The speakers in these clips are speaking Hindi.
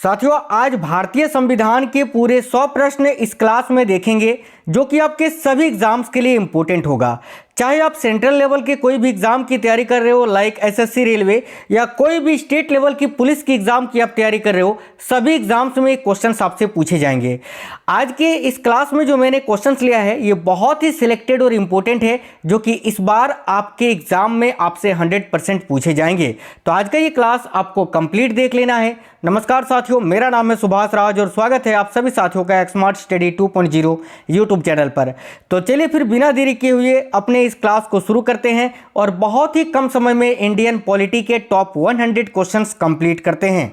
साथियों, आज भारतीय संविधान के पूरे 100 प्रश्न इस क्लास में देखेंगे जो कि आपके सभी एग्जाम्स के लिए इंपॉर्टेंट होगा। चाहे आप सेंट्रल लेवल के कोई भी एग्जाम की तैयारी कर रहे हो लाइक एसएससी रेलवे, या कोई भी स्टेट लेवल की पुलिस की एग्जाम की आप तैयारी कर रहे हो, सभी एग्जाम्स में क्वेश्चंस आपसे पूछे जाएंगे। आज के इस क्लास में जो मैंने क्वेश्चंस लिया है ये बहुत ही सिलेक्टेड और इम्पोर्टेंट है, जो कि इस बार आपके एग्जाम में आपसे 100% पूछे जाएंगे। तो आज का ये क्लास आपको कंप्लीट देख लेना है। नमस्कार साथियों, मेरा नाम है सुभाष राज और स्वागत है आप सभी साथियों का स्मार्ट स्टडी 2.0 यूट्यूब चैनल पर। तो चलिए फिर बिना देरी किए हुए अपने इस क्लास को शुरू करते हैं और बहुत ही कम समय में इंडियन पॉलिटी के टॉप 100 क्वेश्चंस कंप्लीट करते हैं।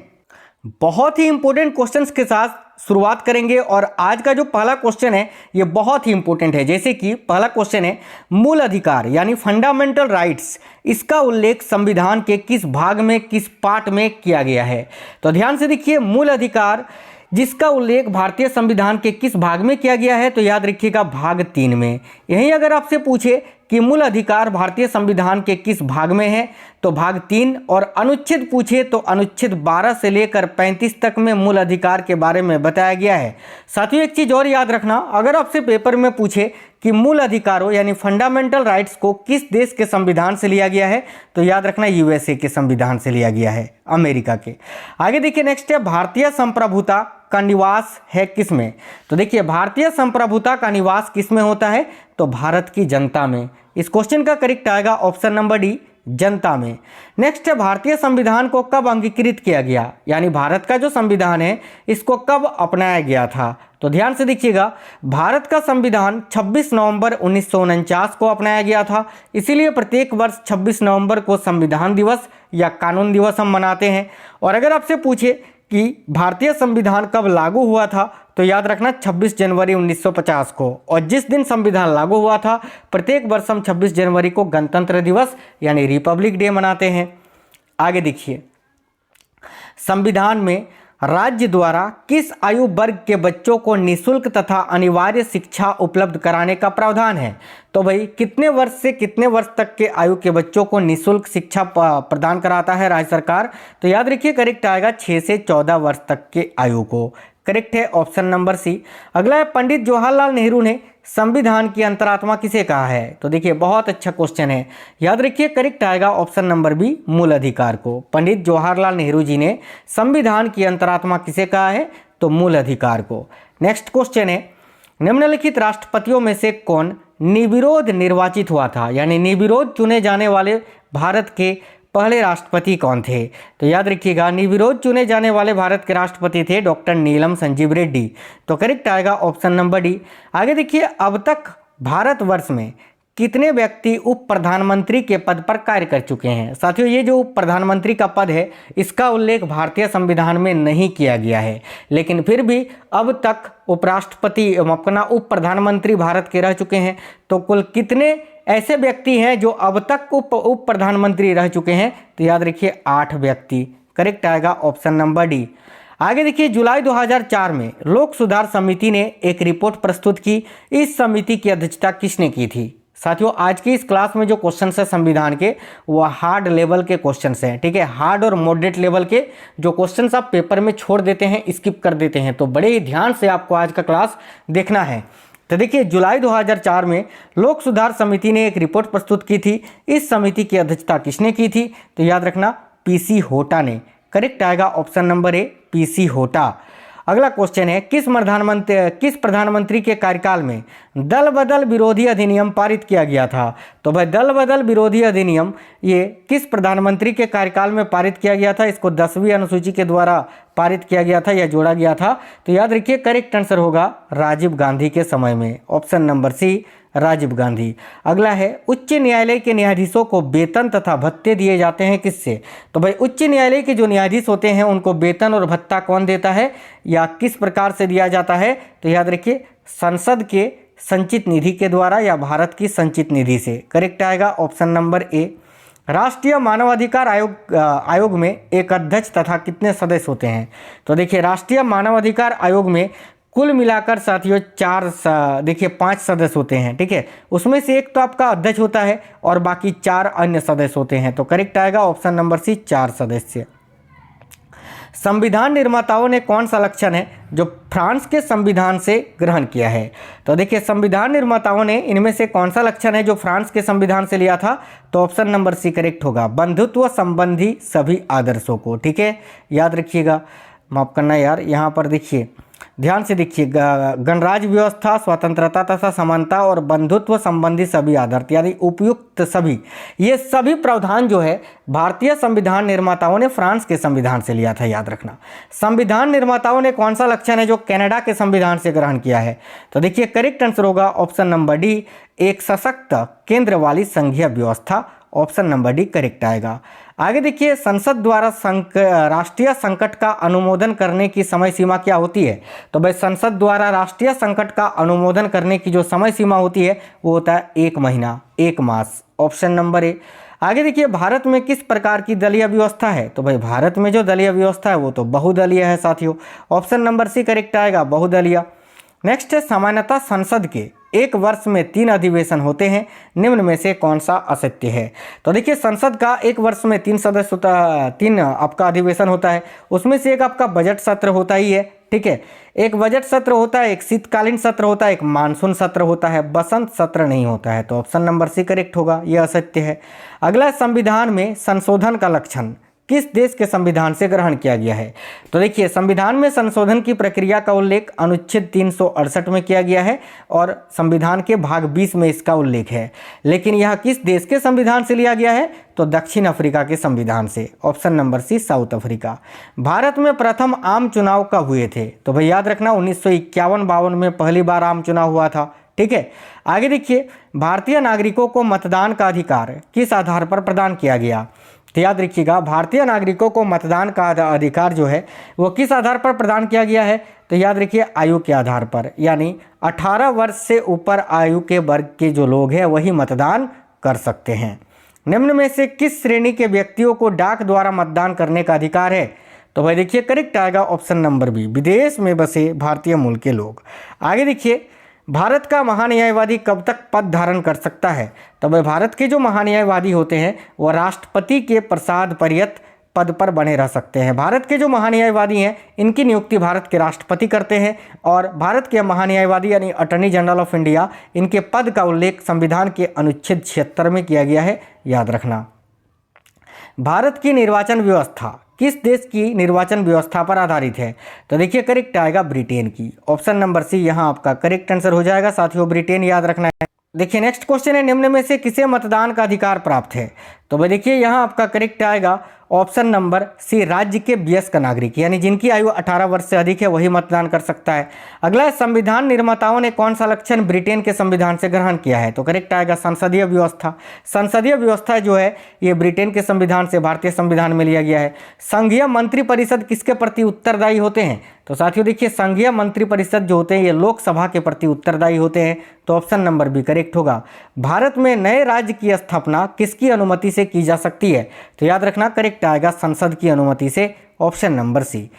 बहुत ही इंपॉर्टेंट क्वेश्चंस के साथ शुरुआत करेंगे और आज का जो पहला क्वेश्चन है ये बहुत ही इंपॉर्टेंट है। जैसे कि पहला क्वेश्चन है, मूल अधिकार यानी फंडामेंटल राइट्स, इसका उल्लेख संविधान के किस भाग में, किस पार्ट में किया गया है? तो ध्यान से देखिए, मूल अधिकार जिसका उल्लेख भारतीय संविधान के किस भाग में किया गया है, तो याद रखिएगा भाग 3 में। यहीं अगर आपसे पूछे कि मूल अधिकार भारतीय संविधान के किस भाग में है, तो भाग 3, और अनुच्छेद पूछे तो अनुच्छेद 12 से लेकर 35 तक में मूल अधिकार के बारे में बताया गया है। साथियों, एक चीज़ और याद रखना, अगर आपसे पेपर में पूछे कि मूल अधिकारों यानी फंडामेंटल राइट्स को किस देश के संविधान से लिया गया है, तो याद रखना यूएसए के संविधान से लिया गया है, अमेरिका के। आगे देखिए, नेक्स्ट है, भारतीय संप्रभुता का निवास है किसमें? तो देखिए, भारतीय संप्रभुता का निवास किसमें होता है? तो भारत की जनता में। इस क्वेश्चन का करेक्ट आएगा ऑप्शन नंबर डी, जनता में। नेक्स्ट है, भारतीय संविधान को कब अंगीकृत किया गया, यानी भारत का जो संविधान है इसको कब अपनाया गया था? तो ध्यान से देखिएगा, भारत का संविधान 26 नवंबर 1949 को अपनाया गया था। इसीलिए प्रत्येक वर्ष 26 नवंबर को संविधान दिवस या कानून दिवस हम मनाते हैं। और अगर आपसे पूछे कि भारतीय संविधान कब लागू हुआ था, तो याद रखना 26 जनवरी 1950 को। और जिस दिन संविधान लागू हुआ था, प्रत्येक वर्ष हम 26 जनवरी को गणतंत्र दिवस यानी रिपब्लिक डे मनाते हैं। आगे देखिए, संविधान में राज्य द्वारा किस आयु वर्ग के बच्चों को निःशुल्क तथा अनिवार्य शिक्षा उपलब्ध कराने का प्रावधान है? तो भाई, कितने वर्ष से कितने वर्ष तक के आयु के बच्चों को निःशुल्क शिक्षा प्रदान कराता है राज्य सरकार? तो याद रखिए, करेक्ट आएगा 6 से 14 वर्ष तक के आयु को। करेक्ट है ऑप्शन नंबर सी। अगला है, पंडित जवाहरलाल नेहरू ने संविधान की अंतरात्मा किसे कहा है? तो देखिए, बहुत अच्छा क्वेश्चन है, याद रखिए, करेक्ट आएगा ऑप्शन नंबर बी, मूल अधिकार को। पंडित जवाहरलाल नेहरू जी ने संविधान की अंतरात्मा किसे कहा है? तो मूल अधिकार को। नेक्स्ट क्वेश्चन है, निम्नलिखित राष्ट्रपतियों में से कौन निर्विरोध निर्वाचित हुआ था, यानी निर्विरोध चुने जाने वाले भारत के पहले राष्ट्रपति कौन थे? तो याद रखिएगा, निर्विरोध चुने जाने वाले भारत के राष्ट्रपति थे डॉक्टर नीलम संजीव रेड्डी। तो करेक्ट आएगा ऑप्शन नंबर डी। आगे देखिए, अब तक भारतवर्ष में कितने व्यक्ति उप प्रधानमंत्री के पद पर कार्य कर चुके हैं? साथियों, ये जो उप प्रधानमंत्री का पद है इसका उल्लेख भारतीय संविधान में नहीं किया गया है, लेकिन फिर भी अब तक उपराष्ट्रपति अपना उप प्रधानमंत्री भारत के रह चुके हैं। तो कुल कितने ऐसे व्यक्ति हैं जो अब तक उप प्रधानमंत्री रह चुके हैं? तो याद रखिए 8 व्यक्ति। करेक्ट आएगा ऑप्शन नंबर डी। आगे देखिए, जुलाई 2004 में लोक सुधार समिति ने एक रिपोर्ट प्रस्तुत की। इस समिति की अध्यक्षता किसने की थी? साथियों, आज की इस क्लास में जो क्वेश्चन है संविधान के, वो हार्ड लेवल के क्वेश्चन हैं, ठीक है। हार्ड और मॉडरेट लेवल के जो क्वेश्चन आप पेपर में छोड़ देते हैं, स्किप कर देते हैं, तो बड़े ही ध्यान से आपको आज का क्लास देखना है। तो देखिए, जुलाई 2004 में लोक सुधार समिति ने एक रिपोर्ट प्रस्तुत की थी। इस समिति की अध्यक्षता किसने की थी? तो याद रखना पीसी होटा ने। करेक्ट आएगा ऑप्शन नंबर ए, पीसी होटा। अगला क्वेश्चन है, किस प्रधानमंत्री के कार्यकाल में दल बदल विरोधी अधिनियम पारित किया गया था? तो भाई, दल बदल विरोधी अधिनियम ये किस प्रधानमंत्री के कार्यकाल में पारित किया गया था? इसको 10वीं अनुसूची के द्वारा पारित किया गया था या जोड़ा गया था? तो याद रखिए, करेक्ट आंसर होगा राजीव गांधी के समय में, option number C, Rajiv Gandhi. अगला है, उच्च न्यायालय के न्यायाधीशों को वेतन तथा भत्ते दिए जाते हैं किससे? तो भाई, उच्च न्यायालय के जो न्यायाधीश होते हैं उनको वेतन और भत्ता कौन देता है या किस प्रकार से दिया जाता है? तो याद रखिए, संसद के संचित निधि के द्वारा या भारत की संचित निधि से। करेक्ट आएगा ऑप्शन नंबर ए। राष्ट्रीय मानवाधिकार आयोग में एक अध्यक्ष तथा कितने सदस्य होते हैं? तो देखिए, राष्ट्रीय मानवाधिकार आयोग में कुल मिलाकर साथियों 5 सदस्य होते हैं, ठीक है। उसमें से एक तो आपका अध्यक्ष होता है और बाकी 4 अन्य सदस्य होते हैं। तो करेक्ट आएगा ऑप्शन नंबर सी, 4 सदस्य। संविधान निर्माताओं ने कौन सा लक्षण है जो फ्रांस के संविधान से ग्रहण किया है? तो देखिए संविधान निर्माताओं ने इनमें से कौन सा लक्षण है जो फ्रांस के संविधान से लिया था? तो ऑप्शन नंबर सी करेक्ट होगा, बंधुत्व संबंधी सभी आदर्शों को। ठीक है, याद रखिएगा, माफ करना यार, यहाँ पर देखिए ध्यान से देखिए, गणराज्य व्यवस्था, स्वतंत्रता तथा समानता और बंधुत्व संबंधी सभी आदर्श यानी उपयुक्त सभी, ये सभी प्रावधान जो है भारतीय संविधान निर्माताओं ने फ्रांस के संविधान से लिया था, याद रखना। संविधान निर्माताओं ने कौन सा लक्षण है जो कनाडा के संविधान से ग्रहण किया है? तो देखिए करेक्ट आंसर होगा ऑप्शन नंबर डी, एक सशक्त केंद्र वाली संघीय व्यवस्था। ऑप्शन नंबर डी करेक्ट आएगा। आगे देखिए, संसद द्वारा राष्ट्रीय संकट का अनुमोदन करने की समय सीमा क्या होती है? तो भाई संसद द्वारा राष्ट्रीय संकट का अनुमोदन करने की जो समय सीमा होती है वो होता है 1 महीना, 1 मास। Option number A. आगे देखिए, भारत में किस प्रकार की दलीय व्यवस्था है? तो भाई भारत में जो दलीय व्यवस्था है वो तो बहुदलीय है साथियों। ऑप्शन नंबर सी करेक्ट आएगा, बहुदलीय। नेक्स्ट है, सामान्यतः संसद के 1 वर्ष में 3 अधिवेशन होते हैं, निम्न में से कौन सा असत्य है? तो देखिए संसद का 1 वर्ष में 3 सदस्य होता, 3 आपका अधिवेशन होता है, उसमें से एक आपका बजट सत्र होता ही है। ठीक है, एक बजट सत्र होता है, एक शीतकालीन सत्र होता है, एक मानसून सत्र होता है, बसंत सत्र नहीं होता है। तो ऑप्शन नंबर सी करेक्ट होगा, यह असत्य है। अगला, संविधान में संशोधन का लक्षण किस देश के संविधान से ग्रहण किया गया है? तो देखिए संविधान में संशोधन की प्रक्रिया का उल्लेख अनुच्छेद 368 में किया गया है और संविधान के भाग 20 में इसका उल्लेख है, लेकिन यह किस देश के संविधान से लिया गया है? तो दक्षिण अफ्रीका के संविधान से। Option number C South Africa. Bharat में प्रथम आम चुनाव कब हुए थे? तो भाई याद रखना 1951-52 में पहली बार आम चुनाव हुआ था। ठीक है, आगे देखिए, भारतीय नागरिकों को मतदान का अधिकार किस आधार पर प्रदान किया गया? तो याद रखिएगा, भारतीय नागरिकों को मतदान का अधिकार जो है वो किस आधार पर प्रदान किया गया है? तो याद रखिए आयु के आधार पर, यानी 18 वर्ष से ऊपर आयु के वर्ग के जो लोग हैं वही मतदान कर सकते हैं। निम्न में से किस श्रेणी के व्यक्तियों को डाक द्वारा मतदान करने का अधिकार है? तो भाई देखिए करेक्ट आएगा ऑप्शन नंबर बी, विदेश में बसे भारतीय मूल के लोग। आगे देखिए, भारत का महान्यायवादी कब तक पद धारण कर सकता है? तो भाई भारत के जो महान्यायवादी होते हैं वो राष्ट्रपति के प्रसाद पर्यंत पद पर बने रह सकते हैं। भारत के जो महान्यायवादी हैं इनकी नियुक्ति भारत के राष्ट्रपति करते हैं और भारत के महान्यायवादी यानी अटॉर्नी जनरल ऑफ इंडिया, इनके पद का उल्लेख संविधान के अनुच्छेद 76 में किया गया है, याद रखना। भारत की निर्वाचन व्यवस्था किस देश की निर्वाचन व्यवस्था पर आधारित है? तो देखिए करेक्ट आएगा ब्रिटेन की। ऑप्शन नंबर सी यहाँ आपका करेक्ट आंसर हो जाएगा साथियों, ब्रिटेन याद रखना है। देखिए नेक्स्ट क्वेश्चन है, निम्न में से किसे मतदान का अधिकार प्राप्त है? तो भाई देखिए यहाँ आपका करेक्ट आएगा ऑप्शन नंबर सी, राज्य के वयस्क नागरिक, यानी जिनकी आयु 18 वर्ष से अधिक है वही मतदान कर सकता है। अगला, संविधान निर्माताओं ने कौन सा लक्षण ब्रिटेन के संविधान से ग्रहण किया है? तो करेक्ट आएगा संसदीय व्यवस्था। संसदीय व्यवस्था जो है ये ब्रिटेन के संविधान से भारतीय संविधान में लिया गया है। संघीय मंत्रिपरिषद किसके प्रति उत्तरदायी होते हैं? तो साथियों देखिए संघीय मंत्रिपरिषद जो होते हैं ये लोकसभा के प्रति उत्तरदायी होते हैं। तो ऑप्शन नंबर बी करेक्ट होगा। भारत में नए राज्य की स्थापना किसकी अनुमति से की जा सकती है? तो याद रखना करेक्ट आएगा संसद की अनुमति से। Option number C.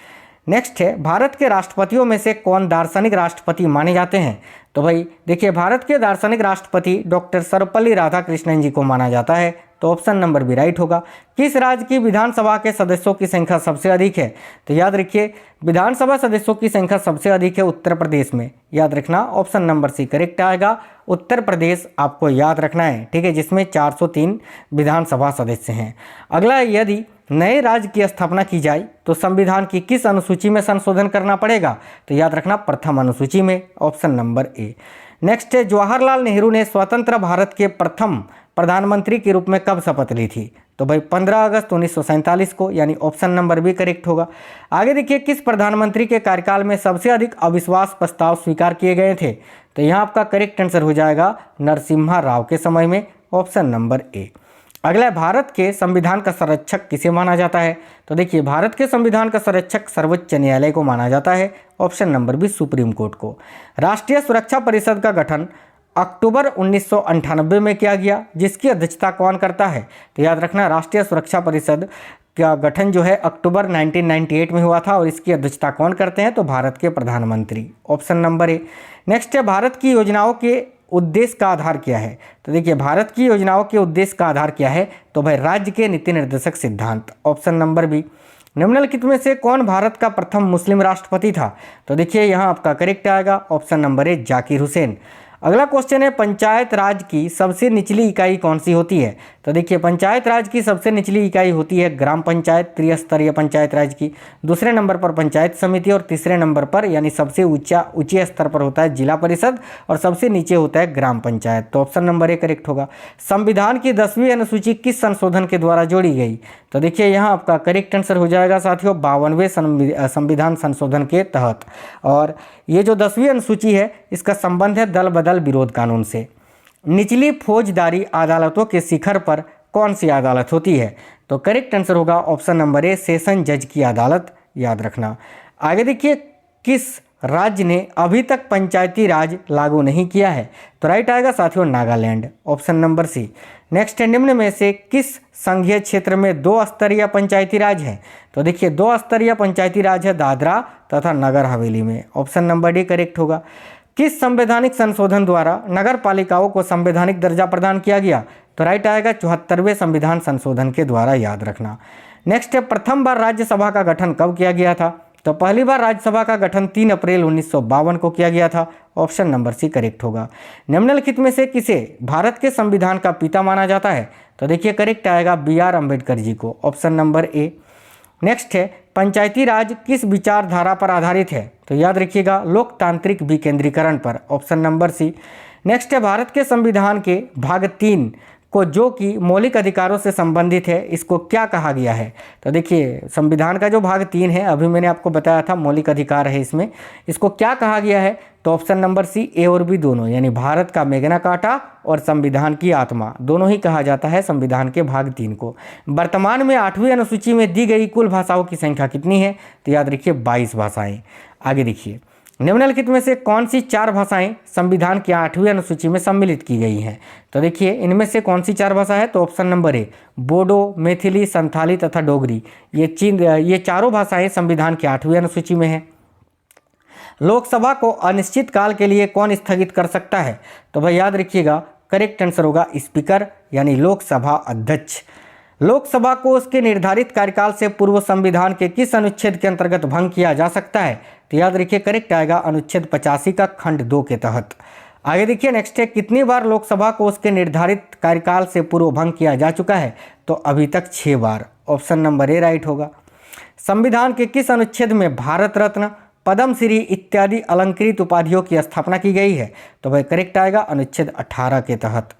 नेक्स्ट है, भारत के राष्ट्रपतियों में से कौन दार्शनिक राष्ट्रपति माने जाते हैं? तो भाई देखिए भारत के दार्शनिक राष्ट्रपति डॉक्टर सर्वपल्ली राधाकृष्णन जी को माना जाता है। तो ऑप्शन नंबर बी राइट होगा। किस राज्य की विधानसभा के सदस्यों की संख्या सबसे अधिक है? तो याद रखिए विधानसभा सदस्यों की संख्या सबसे अधिक है उत्तर प्रदेश में, याद रखना। ऑप्शन नंबर सी करेक्ट आएगा, उत्तर प्रदेश आपको याद रखना है। ठीक है, जिसमें 403 विधानसभा सदस्य हैं। अगला, यदि नए राज्य की स्थापना की जाए तो संविधान की किस अनुसूची में संशोधन करना पड़ेगा? तो याद रखना प्रथम अनुसूची में। Option number A. नेक्स्ट है, जवाहरलाल नेहरू ने स्वतंत्र भारत के प्रथम प्रधानमंत्री के रूप में कब शपथ ली थी? तो भाई 15 अगस्त 1947 को, यानी ऑप्शन नंबर बी करेक्ट होगा। आगे देखिए, किस प्रधानमंत्री के कार्यकाल में सबसे अधिक अविश्वास प्रस्ताव स्वीकार किए गए थे? तो यहाँ आपका करेक्ट आंसर हो जाएगा नरसिम्हा राव के समय में। Option number A. अगला, भारत के संविधान का संरक्षक किसे माना जाता है? तो देखिए भारत के संविधान का संरक्षक सर्वोच्च न्यायालय को माना जाता है। Option number B supreme court को। राष्ट्रीय सुरक्षा परिषद का गठन अक्टूबर 1998 में किया गया, जिसकी अध्यक्षता कौन करता है? तो याद रखना राष्ट्रीय सुरक्षा परिषद का गठन जो है अक्टूबर 1998 में हुआ था और इसकी अध्यक्षता कौन करते हैं? तो भारत के प्रधानमंत्री। Option number A. नेक्स्ट है, भारत की योजनाओं के उद्देश्य का आधार क्या है? तो देखिए भारत की योजनाओं के उद्देश्य का आधार क्या है? तो भाई राज्य के नीति निर्देशक सिद्धांत। Option number B. निम्नलिखित में से कौन भारत का प्रथम मुस्लिम राष्ट्रपति था? तो देखिए यहाँ आपका करेक्ट आएगा option number A Zakir Hussain. अगला क्वेश्चन है पंचायत राज की सबसे निचली इकाई कौन सी होती है? तो देखिए पंचायत राज की सबसे निचली इकाई होती है ग्राम पंचायत, त्रिस्तरीय पंचायत राज की। दूसरे नंबर पर पंचायत समिति और तीसरे नंबर पर यानी सबसे ऊंचे स्तर पर होता है जिला परिषद और सबसे नीचे होता है ग्राम पंचायत। तो ऑप्शन नंबर ए करेक्ट होगा। संविधान की 10वीं अनुसूची किस संशोधन के द्वारा जोड़ी गई? तो देखिए यहाँ आपका करेक्ट आंसर हो जाएगा साथियों 52वें संविधान संशोधन के तहत। और ये जो 10वीं अनुसूची है इसका संबंध है दल बदल विरोध कानून से। निचली फौजदारी अदालतों के शिखर पर कौन सी अदालत होती है? तो करेक्ट आंसर होगा ऑप्शन नंबर ए सेशन जज की अदालत, याद रखना। आगे देखिए किस राज्य ने अभी तक पंचायती राज लागू नहीं किया है? तो राइट आएगा साथियों Nagaland, option number C. Next है निम्न में से किस संघीय क्षेत्र में 2 स्तरीय पंचायती राज है? तो देखिए 2 स्तरीय पंचायती राज है दादरा तथा नगर हवेली में, ऑप्शन नंबर डी करेक्ट होगा। किस संवैधानिक संशोधन द्वारा नगर पालिकाओं को संवैधानिक दर्जा प्रदान किया गया? तो राइट आएगा 74वें संविधान संशोधन के द्वारा, याद रखना। नेक्स्ट है प्रथम बार राज्यसभा का गठन कब किया गया था? तो पहली बार राज्यसभा का गठन 3 अप्रैल 1952 को किया गया था, ऑप्शन नंबर सी करेक्ट होगा। निम्नलिखित में से किसे भारत के संविधान का पिता माना जाता है? तो देखिए करेक्ट आएगा BR अम्बेडकर जी को, ऑप्शन नंबर ए। नेक्स्ट है पंचायती राज किस विचारधारा पर आधारित है? तो याद रखिएगा लोकतांत्रिक विकेंद्रीकरण पर, ऑप्शन नंबर सी। नेक्स्ट है भारत के संविधान के भाग 3 को जो कि मौलिक अधिकारों से संबंधित है इसको क्या कहा गया है? तो देखिए संविधान का जो भाग 3 है अभी मैंने आपको बताया था मौलिक अधिकार है इसमें, इसको क्या कहा गया है? तो ऑप्शन नंबर सी ए और बी दोनों, यानी भारत का मैग्ना कार्टा और संविधान की आत्मा दोनों ही कहा जाता है संविधान के भाग 3 को। वर्तमान में 8वीं अनुसूची में दी गई कुल भाषाओं की संख्या कितनी है? तो याद रखिए 22 भाषाएं। आगे देखिए निम्नलिखित में से कौन सी 4 भाषाएं संविधान की 8वीं अनुसूची में सम्मिलित की गई हैं? तो देखिए इनमें से कौन सी 4 भाषा है? तो option number A Bodo, Maithili, Santhali तथा डोगरी, ये चारों भाषाएं संविधान की 8वीं अनुसूची में है। लोकसभा को अनिश्चित काल के लिए कौन स्थगित कर सकता है? तो भाई याद रखिएगा करेक्ट आंसर होगा स्पीकर यानी लोकसभा अध्यक्ष। लोकसभा को उसके निर्धारित कार्यकाल से पूर्व संविधान के किस अनुच्छेद के अंतर्गत भंग किया जा सकता है? तो याद रखिए करेक्ट आएगा अनुच्छेद 85 का खंड 2 के तहत। आगे देखिए नेक्स्ट है कितनी बार लोकसभा को उसके निर्धारित कार्यकाल से पूर्व भंग किया जा चुका है? तो अभी तक 6 बार, ऑप्शन नंबर ए राइट होगा। संविधान के किस अनुच्छेद में भारत रत्न, पद्म श्री इत्यादि अलंकृत उपाधियों की स्थापना की गई है? तो भाई करेक्ट आएगा अनुच्छेद 18 के तहत।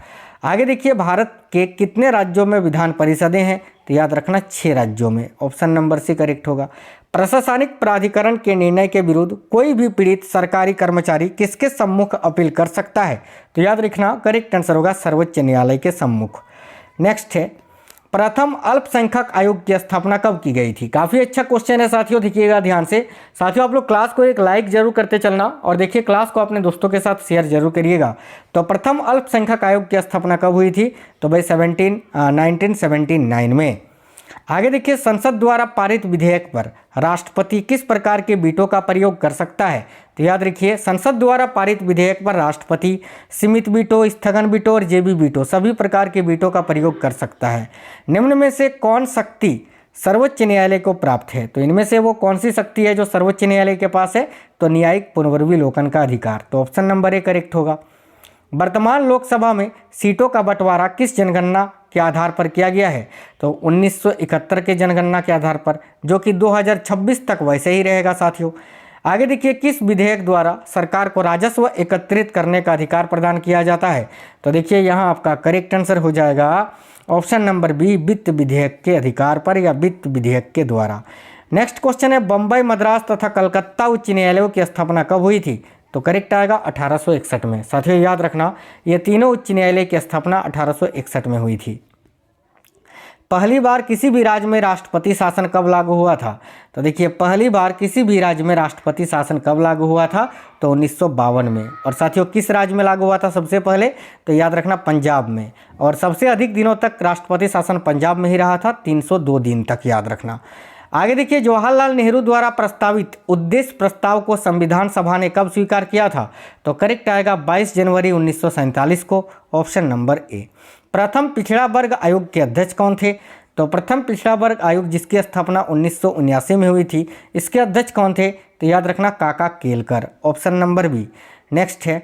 आगे देखिए भारत के कितने राज्यों में विधान परिषदें हैं? तो याद रखना 6 राज्यों में, ऑप्शन नंबर सी करेक्ट होगा। प्रशासनिक प्राधिकरण के निर्णय के विरुद्ध कोई भी पीड़ित सरकारी कर्मचारी किसके सम्मुख अपील कर सकता है? तो याद रखना करेक्ट आंसर होगा सर्वोच्च न्यायालय के सम्मुख। नेक्स्ट है प्रथम अल्पसंख्यक आयोग की स्थापना कब की गई थी? काफ़ी अच्छा क्वेश्चन है साथियों, देखिएगा ध्यान से। साथियों आप लोग क्लास को एक लाइक जरूर करते चलना और देखिए क्लास को अपने दोस्तों के साथ शेयर जरूर करिएगा। तो प्रथम अल्पसंख्यक आयोग की स्थापना कब हुई थी? तो भाई 1979 में। आगे देखिए संसद द्वारा पारित विधेयक पर राष्ट्रपति किस प्रकार के वीटो का प्रयोग कर सकता है? तो याद रखिए संसद द्वारा पारित विधेयक पर राष्ट्रपति सीमित वीटो, स्थगन वीटो और जेबी वीटो सभी प्रकार के वीटो का प्रयोग कर सकता है। निम्न में से कौन शक्ति सर्वोच्च न्यायालय को प्राप्त है? तो इनमें से वो कौन सी शक्ति है जो सर्वोच्च न्यायालय के पास है? तो न्यायिक पुनर्विलोकन का अधिकार, तो ऑप्शन नंबर ए करेक्ट होगा। वर्तमान लोकसभा में सीटों का बंटवारा किस जनगणना के आधार पर किया गया है? तो 1971 के जनगणना के आधार पर, जो कि 2026 तक वैसे ही रहेगा साथियों। आगे देखिए किस विधेयक द्वारा सरकार को राजस्व एकत्रित करने का अधिकार प्रदान किया जाता है? तो देखिए यहाँ आपका करेक्ट आंसर हो जाएगा ऑप्शन नंबर बी वित्त विधेयक के अधिकार पर या वित्त विधेयक के द्वारा। नेक्स्ट क्वेश्चन है बम्बई, मद्रास तथा कलकत्ता उच्च न्यायालयों की स्थापना कब हुई थी? तो करेक्ट आएगा 1861 में। साथियों याद रखना ये तीनों उच्च न्यायालय की स्थापना 1861 में हुई थी। पहली बार किसी भी राज्य में राष्ट्रपति शासन कब लागू हुआ था? तो देखिए पहली बार किसी भी राज्य में राष्ट्रपति शासन कब लागू हुआ था? तो 1952 में। और साथियों किस राज्य में लागू हुआ था सबसे पहले? तो याद रखना पंजाब में। और सबसे अधिक दिनों तक राष्ट्रपति शासन पंजाब में ही रहा था, 302 दिन तक, याद रखना। आगे देखिए जवाहरलाल नेहरू द्वारा प्रस्तावित उद्देश्य प्रस्ताव को संविधान सभा ने कब स्वीकार किया था? तो करेक्ट आएगा 22 जनवरी 1947 को, ऑप्शन नंबर ए। प्रथम पिछड़ा वर्ग आयोग के अध्यक्ष कौन थे? तो प्रथम पिछड़ा वर्ग आयोग जिसकी स्थापना 1979 में हुई थी, इसके अध्यक्ष कौन थे? तो याद रखना Kaka Kelkar, option number B. Next है,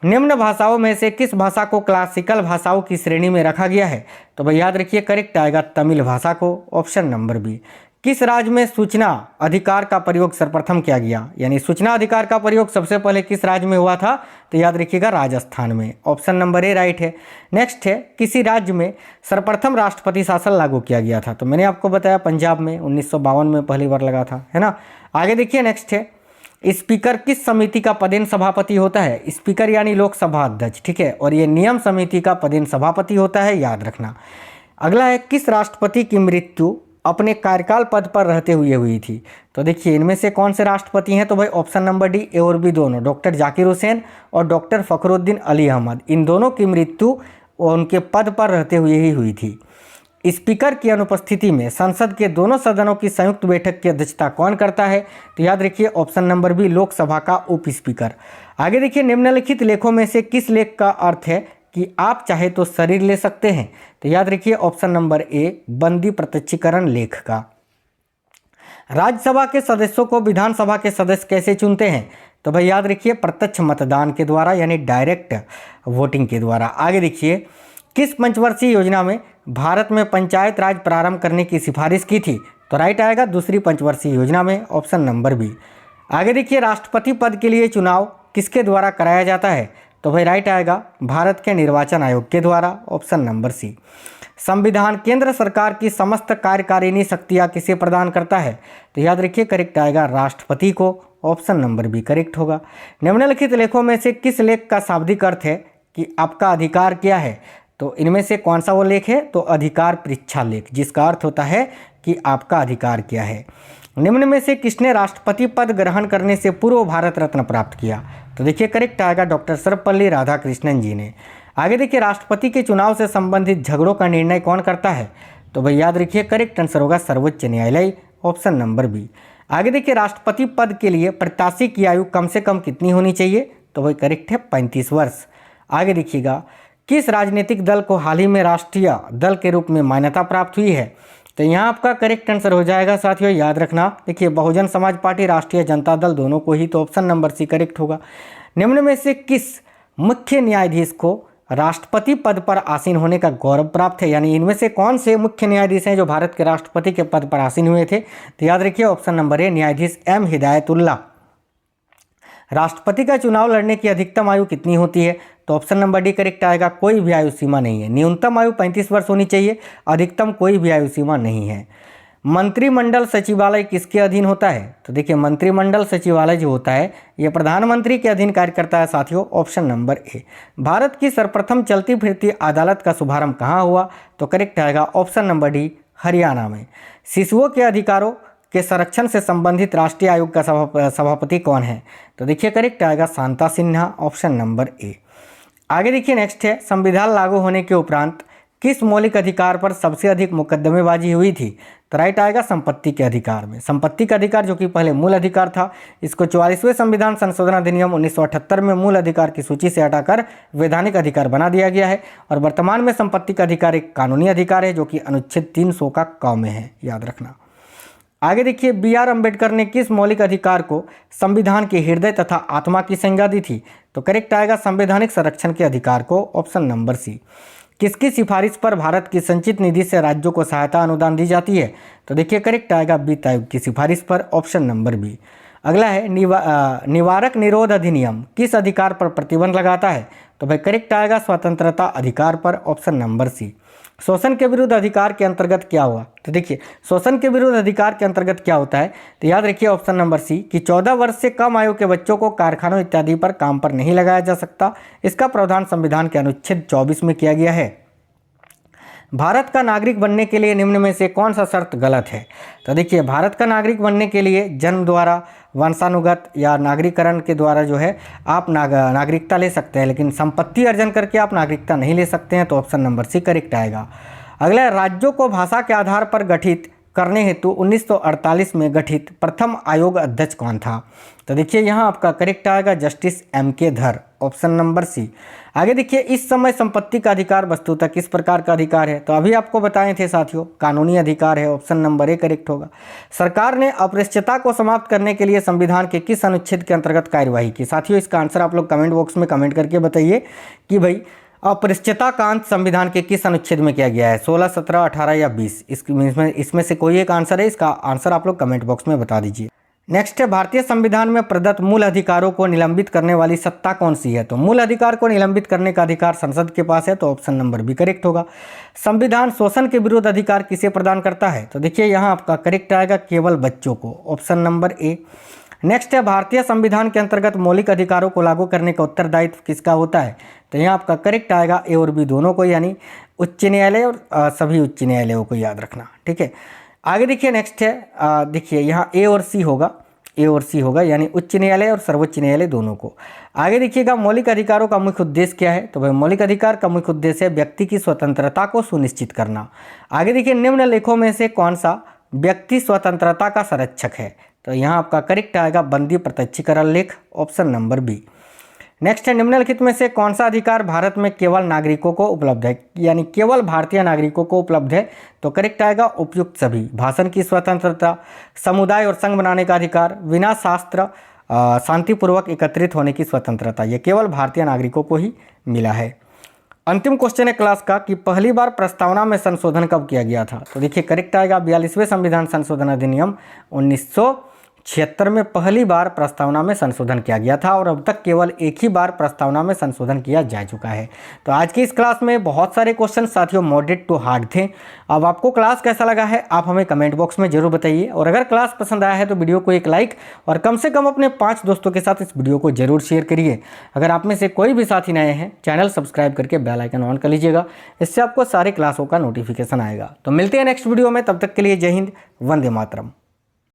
निम्न भाषाओं में से किस भाषा को क्लासिकल भाषाओं की श्रेणी में रखा गया है? तो भाई याद रखिए करेक्ट आएगा तमिल भाषा को, ऑप्शन नंबर बी। किस राज्य में सूचना अधिकार का प्रयोग सर्वप्रथम किया गया? यानी सूचना अधिकार का प्रयोग सबसे पहले किस राज्य में हुआ था? तो याद रखिएगा राजस्थान में, ऑप्शन नंबर ए राइट है। नेक्स्ट है, किसी राज्य में सर्वप्रथम राष्ट्रपति शासन लागू किया गया था? तो मैंने आपको बताया पंजाब में 1952 में पहली बार लगा था, है ना। आगे देखिए, नेक्स्ट है, स्पीकर किस समिति का पदेन सभापति होता है? स्पीकर यानी लोकसभा अध्यक्ष, ठीक है, और ये नियम समिति का पदेन सभापति होता है, याद रखना। अगला है, किस राष्ट्रपति की मृत्यु अपने कार्यकाल पद पर रहते हुए हुई थी? तो देखिए इनमें से कौन से राष्ट्रपति हैं? तो भाई ऑप्शन नंबर डी, ए और बी दोनों, डॉक्टर जाकिर हुसैन और डॉक्टर फखरुद्दीन अली अहमद, इन दोनों की मृत्यु उनके पद पर रहते हुए ही हुई थी। स्पीकर की अनुपस्थिति में संसद के दोनों सदनों की संयुक्त बैठक की अध्यक्षता कौन करता है? तो याद रखिए ऑप्शन नंबर बी, लोकसभा का उप स्पीकर। आगे देखिए, निम्नलिखित लेखों में से किस लेख का अर्थ है कि आप चाहे तो शरीर ले सकते हैं? तो याद रखिए ऑप्शन नंबर ए, बंदी प्रत्यक्षीकरण लेख का। राज्यसभा के सदस्यों को विधानसभा के सदस्य कैसे चुनते हैं? तो भाई याद रखिए प्रत्यक्ष मतदान के द्वारा, यानी डायरेक्ट वोटिंग के द्वारा। आगे देखिए, किस पंचवर्षीय योजना में भारत में पंचायत राज प्रारंभ करने की सिफारिश की थी? तो राइट आएगा दूसरी पंचवर्षीय योजना में, ऑप्शन नंबर बी। आगे देखिए, राष्ट्रपति पद के लिए चुनाव किसके द्वारा कराया जाता है? तो भाई राइट आएगा भारत के निर्वाचन आयोग के द्वारा, ऑप्शन नंबर सी। संविधान केंद्र सरकार की समस्त कार्यकारिणी शक्तियां किसे प्रदान करता है? तो याद रखिए करेक्ट आएगा राष्ट्रपति को, ऑप्शन नंबर बी करेक्ट होगा। निम्नलिखित लेखों में से किस लेख का शाब्दिक अर्थ है कि आपका अधिकार क्या है? तो इनमें से कौन सा वो लेख है? तो अधिकार परीक्षा लेख, जिसका अर्थ होता है कि आपका अधिकार क्या है। निम्न में से किसने राष्ट्रपति पद ग्रहण करने से पूर्व भारत रत्न प्राप्त किया? तो देखिए करेक्ट आएगा डॉक्टर सर्वपल्ली राधाकृष्णन जी ने। आगे देखिए, राष्ट्रपति के चुनाव से संबंधित झगड़ों का निर्णय कौन करता है? तो भाई याद रखिए करेक्ट आंसर होगा सर्वोच्च न्यायालय, ऑप्शन नंबर बी। आगे देखिए, राष्ट्रपति पद के लिए प्रत्याशी की आयु कम से कम कितनी होनी चाहिए? तो भाई करेक्ट है 35 वर्ष। आगे देखिएगा, किस राजनीतिक दल को हाल ही में राष्ट्रीय दल के रूप में मान्यता प्राप्त हुई है? तो यहाँ आपका करेक्ट आंसर हो जाएगा साथियों, याद रखना। देखिए बहुजन समाज पार्टी, राष्ट्रीय जनता दल, दोनों को ही, तो ऑप्शन नंबर सी करेक्ट होगा। निम्न में से किस मुख्य न्यायाधीश को राष्ट्रपति पद पर आसीन होने का गौरव प्राप्त है? यानी इनमें से कौन से मुख्य न्यायाधीश हैं जो भारत के राष्ट्रपति के पद पर आसीन हुए थे? तो याद रखिए ऑप्शन नंबर ए, न्यायाधीश एम हिदायतुल्ला। राष्ट्रपति का चुनाव लड़ने की अधिकतम आयु कितनी होती है? तो ऑप्शन नंबर डी करेक्ट आएगा, कोई भी आयु सीमा नहीं है। न्यूनतम आयु 35 वर्ष होनी चाहिए, अधिकतम कोई भी आयु सीमा नहीं है। मंत्रिमंडल सचिवालय किसके अधीन होता है? तो देखिए मंत्रिमंडल सचिवालय जो होता है ये प्रधानमंत्री के अधीन कार्य करता है साथियों, ऑप्शन नंबर ए। भारत की सर्वप्रथम चलती फिरती अदालत का शुभारंभ कहाँ हुआ? तो करेक्ट आएगा ऑप्शन नंबर डी, हरियाणा में। शिशुओं के अधिकारों के संरक्षण से संबंधित राष्ट्रीय आयोग का सभापति कौन है? तो देखिए करेक्ट आएगा Shanta Sinha, option number A. आगे देखिए नेक्स्ट है, संविधान लागू होने के उपरांत किस मौलिक अधिकार पर सबसे अधिक मुकदमेबाजी हुई थी? तो राइट आएगा संपत्ति के अधिकार में। संपत्ति का अधिकार जो कि पहले मूल अधिकार था, इसको 44वें संविधान संशोधन अधिनियम 1978 में मूल अधिकार की सूची से हटाकर वैधानिक अधिकार बना दिया गया है। और वर्तमान में संपत्ति का अधिकार एक कानूनी अधिकार है जो कि अनुच्छेद 300 का क में है, याद रखना। आगे देखिए, बी.आर. अम्बेडकर ने किस मौलिक अधिकार को संविधान के हृदय तथा आत्मा की संज्ञा दी थी? तो करेक्ट आएगा संवैधानिक संरक्षण के अधिकार को, ऑप्शन नंबर सी। किसकी सिफारिश पर भारत की संचित निधि से राज्यों को सहायता अनुदान दी जाती है? तो देखिए करेक्ट आएगा वित्त आयोग की सिफारिश पर, ऑप्शन नंबर बी। अगला है, निवारक निरोध अधिनियम किस अधिकार पर प्रतिबंध लगाता है? तो भाई करेक्ट आएगा स्वतंत्रता अधिकार पर, ऑप्शन नंबर सी। शोषण के विरुद्ध अधिकार के अंतर्गत क्या हुआ? तो देखिए शोषण के विरुद्ध अधिकार के अंतर्गत क्या होता है? तो याद रखिए ऑप्शन नंबर सी कि 14 वर्ष से कम आयु के बच्चों को कारखानों इत्यादि पर काम पर नहीं लगाया जा सकता। इसका प्रावधान संविधान के अनुच्छेद 24 में किया गया है। भारत का नागरिक बनने के लिए निम्न में से कौन सा शर्त गलत है? तो देखिए भारत का नागरिक बनने के लिए जन्म द्वारा, वंशानुगत या नागरिकरण के द्वारा जो है आप नागरिकता ले सकते हैं, लेकिन संपत्ति अर्जन करके आप नागरिकता नहीं ले सकते हैं। तो ऑप्शन नंबर सी करेक्ट आएगा। अगला, राज्यों को भाषा के आधार पर गठित करने हेतु 1948 में गठित प्रथम आयोग अध्यक्ष कौन था? तो देखिए यहाँ आपका करेक्ट आएगा जस्टिस M.K. धर, ऑप्शन नंबर सी। आगे देखिए, इस समय संपत्ति का अधिकार वस्तुतः किस प्रकार का अधिकार है? तो अभी आपको बताए थे साथियों, कानूनी अधिकार है, ऑप्शन नंबर ए करेक्ट होगा। सरकार ने अपृष्ठता को समाप्त करने के लिए संविधान के किस अनुच्छेद के अंतर्गत कार्यवाही की? साथियों इसका आंसर आप लोग कमेंट बॉक्स में कमेंट करके बताइए कि भाई अपृष्ठता का अंत संविधान के किस अनुच्छेद में किया गया है, 16, 17, 18 या 20? इसमें से कोई एक आंसर है, इसका आंसर आप लोग कमेंट बॉक्स में बता दीजिए। नेक्स्ट है, भारतीय संविधान में प्रदत्त मूल अधिकारों को निलंबित करने वाली सत्ता कौन सी है? तो मूल अधिकार को निलंबित करने का अधिकार संसद के पास है, तो ऑप्शन नंबर बी करेक्ट होगा। संविधान शोषण के विरुद्ध अधिकार किसे प्रदान करता है? तो देखिए यहाँ आपका करेक्ट आएगा केवल बच्चों को, ऑप्शन नंबर ए। नेक्स्ट है, भारतीय संविधान के अंतर्गत मौलिक अधिकारों को लागू करने का उत्तरदायित्व किसका होता है? तो यहाँ आपका करेक्ट आएगा ए और बी दोनों को, यानी उच्च न्यायालय और सभी उच्च न्यायालयों को याद रखना, ठीक है। आगे देखिए नेक्स्ट है, देखिए यहाँ ए और सी होगा, यानी उच्च न्यायालय और सर्वोच्च न्यायालय दोनों को। आगे देखिएगा, मौलिक अधिकारों का मुख्य उद्देश्य क्या है? तो भाई मौलिक अधिकार का मुख्य उद्देश्य है व्यक्ति की स्वतंत्रता को सुनिश्चित करना। आगे देखिए, निम्न लेखों में से कौन सा व्यक्ति स्वतंत्रता का संरक्षक है? तो यहाँ आपका करेक्ट आएगा बंदी प्रत्यक्षीकरण लेख, ऑप्शन नंबर बी। नेक्स्ट है, निम्नलिखित में से कौन सा अधिकार भारत में केवल नागरिकों को उपलब्ध है, यानी केवल भारतीय नागरिकों को उपलब्ध है? तो करेक्ट आएगा उपयुक्त सभी। भाषण की स्वतंत्रता, समुदाय और संघ बनाने का अधिकार, विना शास्त्र शांतिपूर्वक एकत्रित होने की स्वतंत्रता, ये केवल भारतीय नागरिकों को ही मिला है। अंतिम क्वेश्चन है क्लास का कि पहली बार प्रस्तावना में संशोधन कब किया गया था? तो देखिए करेक्ट आएगा 42वें संविधान संशोधन अधिनियम 1976 में पहली बार प्रस्तावना में संशोधन किया गया था, और अब तक केवल एक ही बार प्रस्तावना में संशोधन किया जा चुका है। तो आज की इस क्लास में बहुत सारे क्वेश्चन साथियों मॉडरेट टू हार्ड थे। अब आपको क्लास कैसा लगा है आप हमें कमेंट बॉक्स में जरूर बताइए, और अगर क्लास पसंद आया है तो वीडियो को एक लाइक और कम से कम अपने 5 दोस्तों के साथ इस वीडियो को जरूर शेयर करिए। अगर आप में से कोई भी साथी नए हैं, चैनल सब्सक्राइब करके बेल आइकन ऑन कर लीजिएगा, इससे आपको सारे क्लासों का नोटिफिकेशन आएगा। तो मिलते हैं नेक्स्ट वीडियो में, तब तक के लिए जय हिंद, वंदे मातरम।